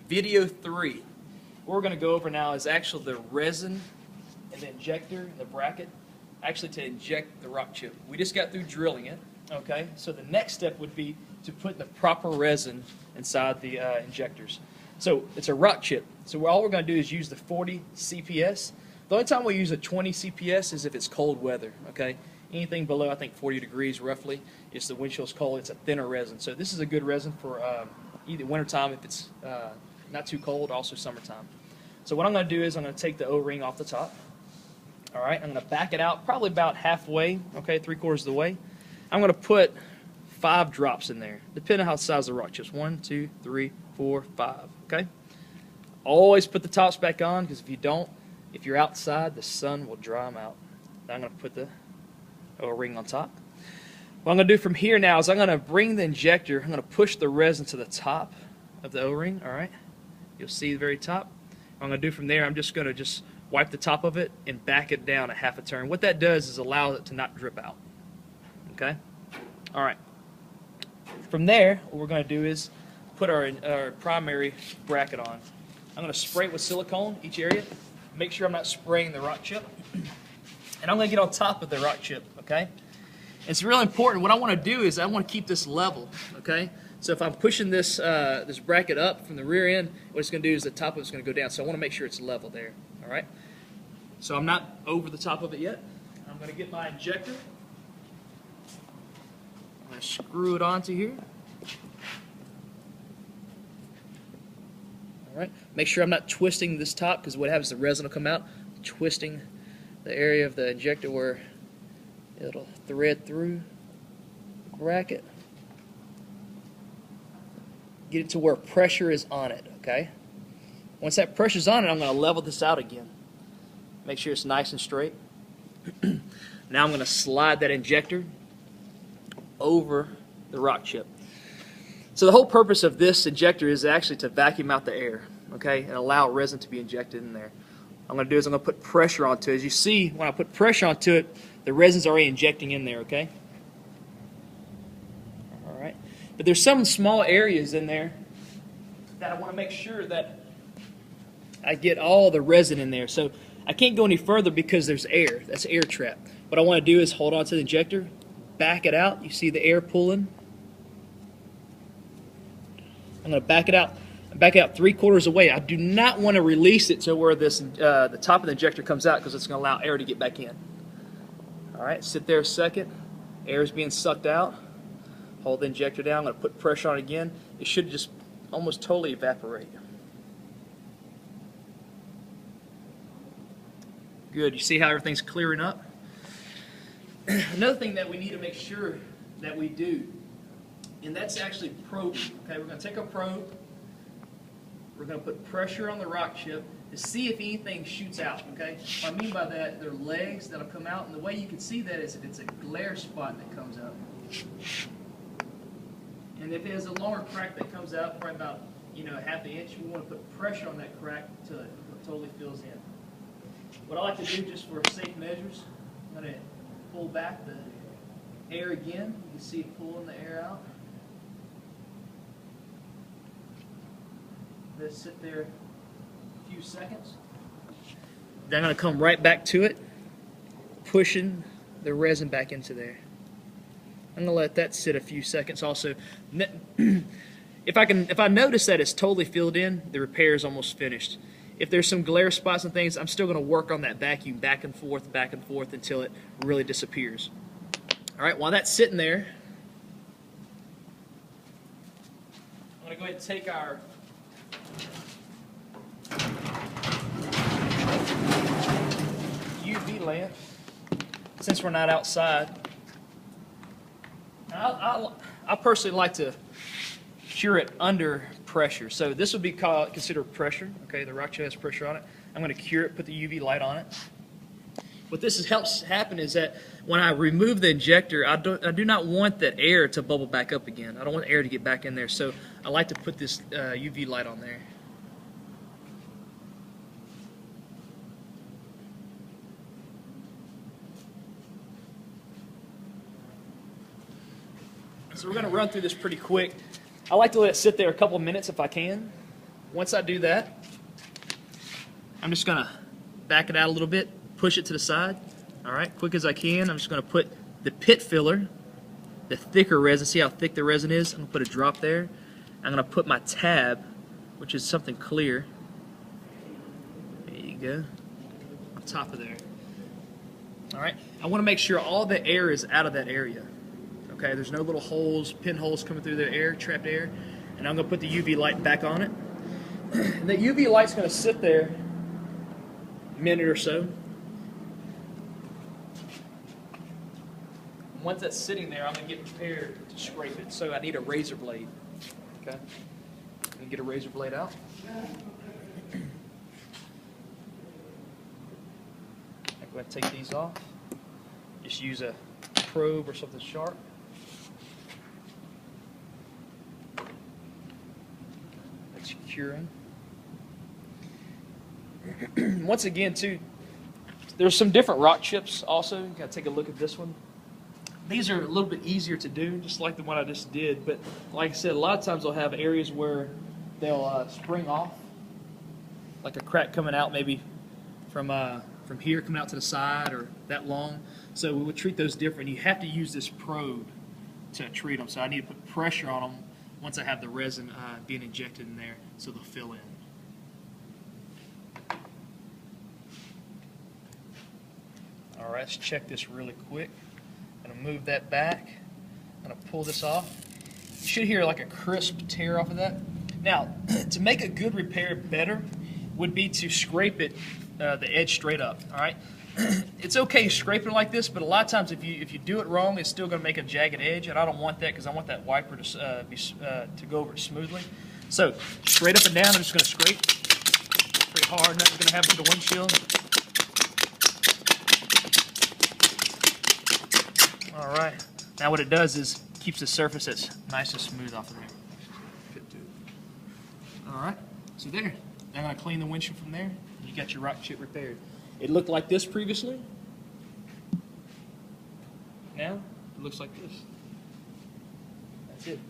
Video 3. What we're going to go over now is actually the resin and the injector and the bracket, actually to inject the rock chip. We just got through drilling it, okay? So the next step would be to put the proper resin inside the injectors. So it's a rock chip. So all we're going to do is use the 40 CPS. The only time we use a 20 CPS is if it's cold weather, okay? Anything below, I think, 40 degrees roughly, if the windshield's cold, it's a thinner resin. So this is a good resin for either wintertime if it's not too cold, also summertime. So what I'm going to do is I'm going to take the O-ring off the top. All right, I'm going to back it out probably about halfway, okay, 3/4 of the way. I'm going to put 5 drops in there, depending on how the size of the rock chips. 1, 2, 3, 4, 5, okay? Always put the tops back on, because if you don't, if you're outside, the sun will dry them out. Now I'm going to put the O-ring on top. What I'm going to do from here now is I'm going to bring the injector, I'm going to push the resin to the top of the O-ring, all right? You'll see the very top. What I'm going to do from there, I'm just going to wipe the top of it and back it down a half a turn. What that does is allow it to not drip out, okay? All right. From there, what we're going to do is put our primary bracket on. I'm going to spray it with silicone, each area. Make sure I'm not spraying the rock chip. And I'm going to get on top of the rock chip, okay? It's really important. What I want to do is I want to keep this level, okay? So if I'm pushing this this bracket up from the rear end, what it's going to do is the top of it's going to go down. So I want to make sure it's level there, all right? So I'm not over the top of it yet. I'm going to get my injector. I'm going to screw it onto here. All right. Make sure I'm not twisting this top, because what happens is the resin will come out, twisting the area of the injector where it'll thread through the bracket. Get it to where pressure is on it, okay? Once that pressure's on it, I'm going to level this out again. Make sure it's nice and straight. Now I'm going to slide that injector over the rock chip. So the whole purpose of this injector is actually to vacuum out the air, okay, and allow resin to be injected in there. What I'm going to do is I'm going to put pressure onto it. As you see, when I put pressure onto it, the resin's already injecting in there, okay? All right. But there's some small areas in there that I want to make sure that I get all the resin in there. So I can't go any further because there's air. That's air trap. What I want to do is hold on to the injector, back it out. You see the air pulling. I'm going to back it out 3/4 away. I do not want to release it to where this the top of the injector comes out, because it's going to allow air to get back in. All right, sit there a second. Air is being sucked out. Hold the injector down. I'm going to put pressure on it again. It should just almost totally evaporate. Good. You see how everything's clearing up? Another thing that we need to make sure that we do, and that's actually probing. Okay, we're going to take a probe. We're going to put pressure on the rock chip to see if anything shoots out. Okay, what I mean by that, there are legs that'll come out, and the way you can see that is if it's a glare spot that comes up, and if there's a longer crack that comes out, probably about ½ inch, we want to put pressure on that crack until it totally fills in. What I like to do, just for safe measures, I'm going to pull back the air again. You can see it pulling the air out. Let it sit there a few seconds. Then I'm going to come right back to it, pushing the resin back into there. I'm going to let that sit a few seconds also. If I notice that it's totally filled in, the repair is almost finished. If there's some glare spots and things, I'm still going to work on that vacuum back and forth until it really disappears. All right, while that's sitting there, I'm going to go ahead and take our UV lamp, since we're not outside. I personally like to cure it under pressure. So this would be considered pressure. Okay, the rock chip has pressure on it. I'm going to cure it, put the UV light on it. What this helps happen is that when I remove the injector, I do not want that air to bubble back up again. I don't want air to get back in there. So I like to put this UV light on there. So we're going to run through this pretty quick. I like to let it sit there a couple of minutes if I can. Once I do that, I'm just going to back it out a little bit, push it to the side. All right, quick as I can. I'm just going to put the pit filler, the thicker resin. See how thick the resin is? I'm going to put a drop there. I'm going to put my tab, which is something clear. There you go. On top of there. All right, I want to make sure all the air is out of that area. Okay, there's no little holes, pinholes coming through the air, trapped air. And I'm going to put the UV light back on it. And the UV light's going to sit there a minute or so. Once that's sitting there, I'm going to get prepared to scrape it. So I need a razor blade. Okay, let me get a razor blade out. I'm going to take these off. Just use a probe or something sharp. That's curing. Once again, too, there's some different rock chips also. You got to take a look at this one. These are a little bit easier to do, just like the one I just did. But like I said, a lot of times they'll have areas where they'll spring off, like a crack coming out maybe from here coming out to the side or that long. So we would treat those different. You have to use this probe to treat them. So I need to put pressure on them once I have the resin being injected in there so they'll fill in. All right, let's check this really quick. I'm going to move that back. I'm going to pull this off. You should hear like a crisp tear off of that. Now, to make a good repair better would be to scrape it, the edge straight up. All right, it's okay scraping like this, but a lot of times if you do it wrong, it's still going to make a jagged edge, and I don't want that because I want that wiper to go over it smoothly. So straight up and down, I'm just going to scrape pretty hard. Nothing's going to happen to the windshield. All right. Now what it does is keeps the surface that's nice and smooth off of there. All right. So there. I'm going to clean the windshield from there. You got your rock chip repaired. It looked like this previously. Now it looks like this. That's it.